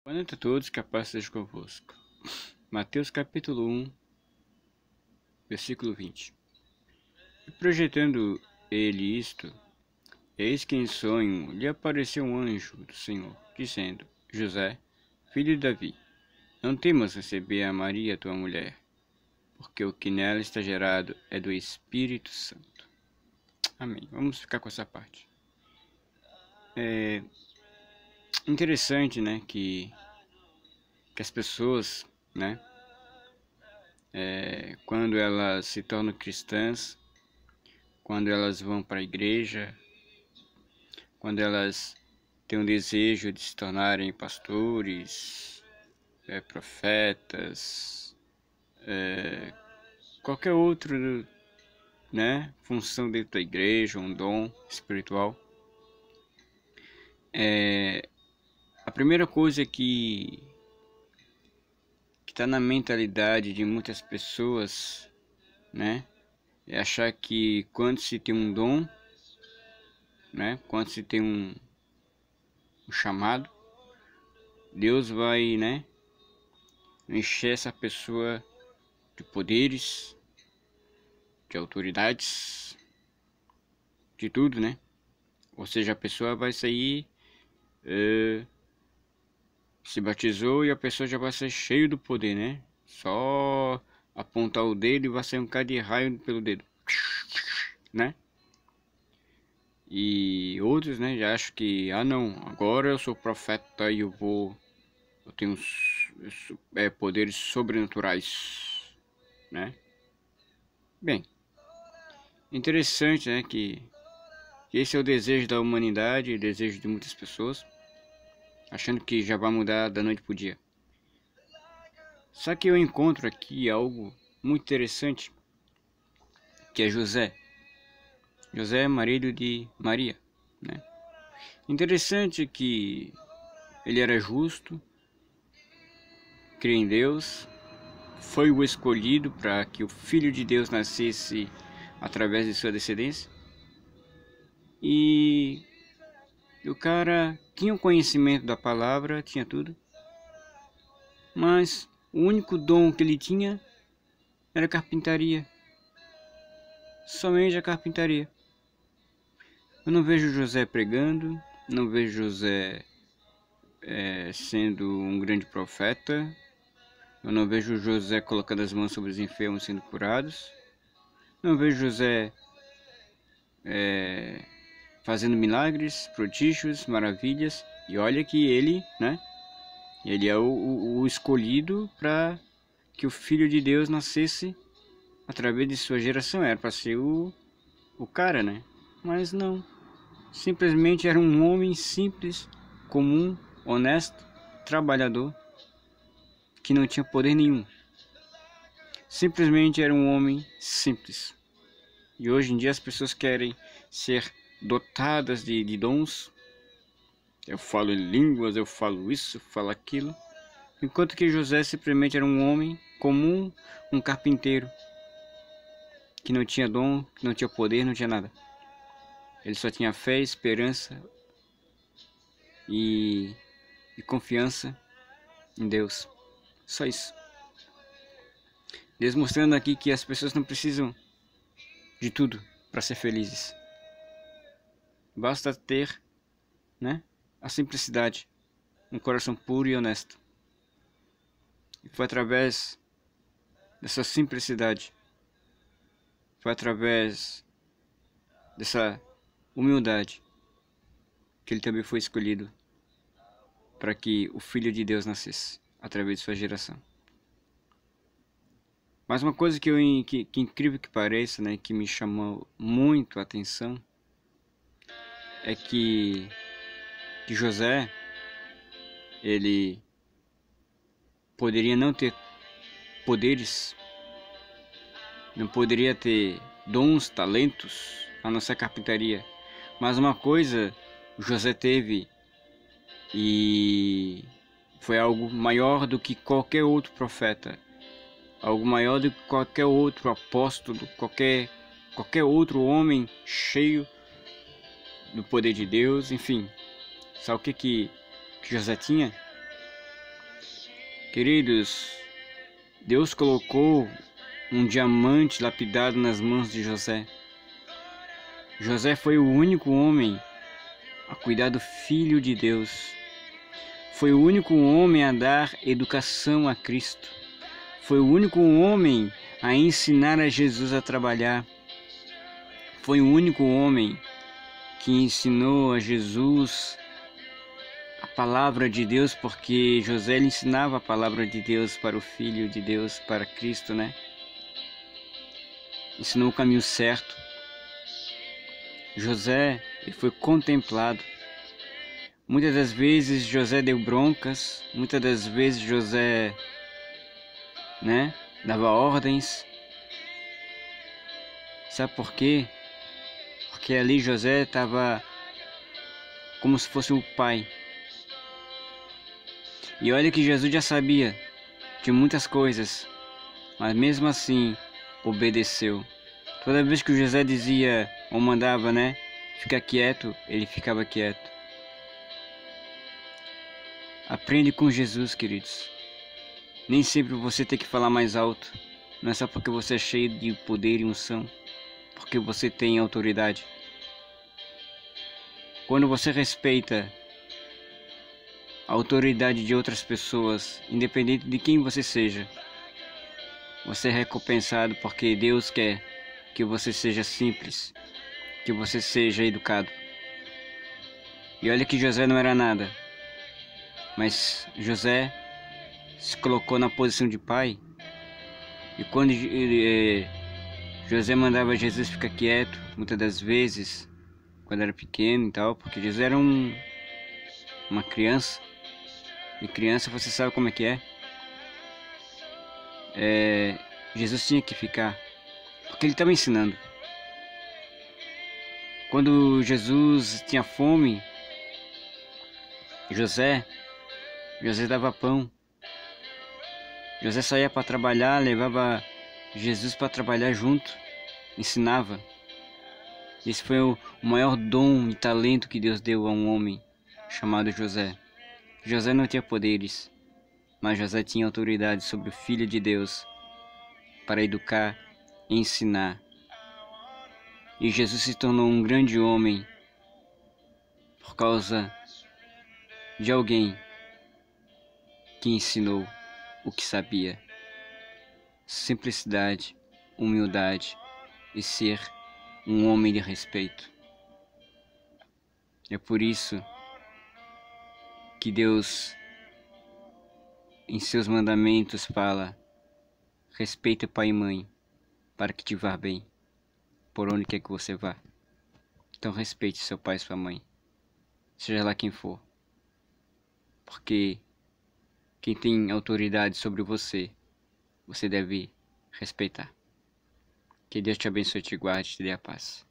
Boa noite a todos, que a paz seja convosco. Mateus capítulo 1, versículo 20. E projetando ele isto, eis que em sonho lhe apareceu um anjo do Senhor, dizendo: José, filho de Davi, não temas receber a Maria tua mulher, porque o que nela está gerado é do Espírito Santo. Amém. Vamos ficar com essa parte. É interessante, né, que as pessoas, né, quando elas se tornam cristãs, quando elas vão para a igreja, quando elas têm um desejo de se tornarem pastores, profetas, qualquer outro, né, função dentro da igreja, um dom espiritual, a primeira coisa que está na mentalidade de muitas pessoas, né, é achar que quando se tem um dom, né, quando se tem um chamado, Deus vai, né, encher essa pessoa de poderes, de autoridades, de tudo, né? Ou seja, a pessoa vai sair, se batizou e a pessoa já vai ser cheio do poder, né? Só apontar o dedo e vai sair um bocado de raio pelo dedo, né? E outros, né, já acham que, não, agora eu sou profeta e eu tenho poderes sobrenaturais, né? Bem, interessante, né, que esse é o desejo da humanidade, o desejo de muitas pessoas, achando que já vai mudar da noite pro dia. Só que eu encontro aqui algo muito interessante, que é José. José é marido de Maria, né? Interessante que ele era justo, cria em Deus, foi o escolhido para que o Filho de Deus nascesse através de sua descendência. E o cara tinha o conhecimento da palavra, tinha tudo, mas o único dom que ele tinha era carpintaria. Somente a carpintaria. Eu não vejo José pregando, não vejo José sendo um grande profeta. Eu não vejo José colocando as mãos sobre os enfermos sendo curados. Não vejo José fazendo milagres, prodígios, maravilhas. E olha que ele, né? Ele é o escolhido para que o Filho de Deus nascesse através de sua geração. Era para ser o cara, né? Mas não. Simplesmente era um homem simples, comum, honesto, trabalhador, que não tinha poder nenhum. Simplesmente era um homem simples. E hoje em dia as pessoas querem ser dotadas de dons. Eu falo em línguas, eu falo isso, eu falo aquilo. Enquanto que José simplesmente era um homem comum, um carpinteiro, que não tinha dom, que não tinha poder, não tinha nada. Ele só tinha fé, esperança e confiança em Deus. Só isso. Deus mostrando aqui que as pessoas não precisam de tudo para ser felizes. Basta ter, né, a simplicidade, um coração puro e honesto. E foi através dessa simplicidade, foi através dessa humildade que ele também foi escolhido para que o Filho de Deus nascesse através de sua geração. Mas uma coisa que incrível que pareça, né, que me chamou muito a atenção, é que José, ele poderia não ter poderes, não poderia ter dons, talentos, a não ser carpintaria. Mas uma coisa José teve, e foi algo maior do que qualquer outro profeta, algo maior do que qualquer outro apóstolo, qualquer outro homem cheio do poder de Deus, enfim. Sabe o que José tinha? Queridos, Deus colocou um diamante lapidado nas mãos de José. José foi o único homem a cuidar do Filho de Deus. Foi o único homem a dar educação a Cristo. Foi o único homem a ensinar a Jesus a trabalhar. Foi o único homem que ensinou a Jesus a palavra de Deus, porque José lhe ensinava a palavra de Deus para o Filho de Deus, para Cristo, né? Ensinou o caminho certo. José ele foi contemplado. Muitas das vezes José deu broncas, muitas das vezes José, né, dava ordens. Sabe por quê? Porque ali José estava como se fosse o pai. E olha que Jesus já sabia de muitas coisas, mas mesmo assim obedeceu. Toda vez que o José dizia ou mandava, né, ficar quieto, ele ficava quieto. Aprende com Jesus, queridos. Nem sempre você tem que falar mais alto. Não é só porque você é cheio de poder e unção, porque você tem autoridade. Quando você respeita a autoridade de outras pessoas, independente de quem você seja, você é recompensado, porque Deus quer que você seja simples, que você seja educado. E olha que José não era nada, mas José se colocou na posição de pai. E quando José mandava Jesus ficar quieto, muitas das vezes, quando era pequeno e tal, porque Jesus era uma criança, e criança você sabe como é que é. Jesus tinha que ficar, porque ele estava ensinando. Quando Jesus tinha fome, José dava pão. José saía para trabalhar, levava Jesus para trabalhar junto, ensinava. Esse foi o maior dom e talento que Deus deu a um homem chamado José. José não tinha poderes, mas José tinha autoridade sobre o Filho de Deus para educar e ensinar. E Jesus se tornou um grande homem por causa de alguém que ensinou o que sabia. Simplicidade, humildade e ser um homem de respeito. É por isso que Deus, em seus mandamentos, fala: respeita pai e mãe, para que te vá bem, por onde quer que você vá. Então respeite seu pai e sua mãe, seja lá quem for, porque quem tem autoridade sobre você, você deve respeitar. Que Deus te abençoe, te guarde e te dê a paz.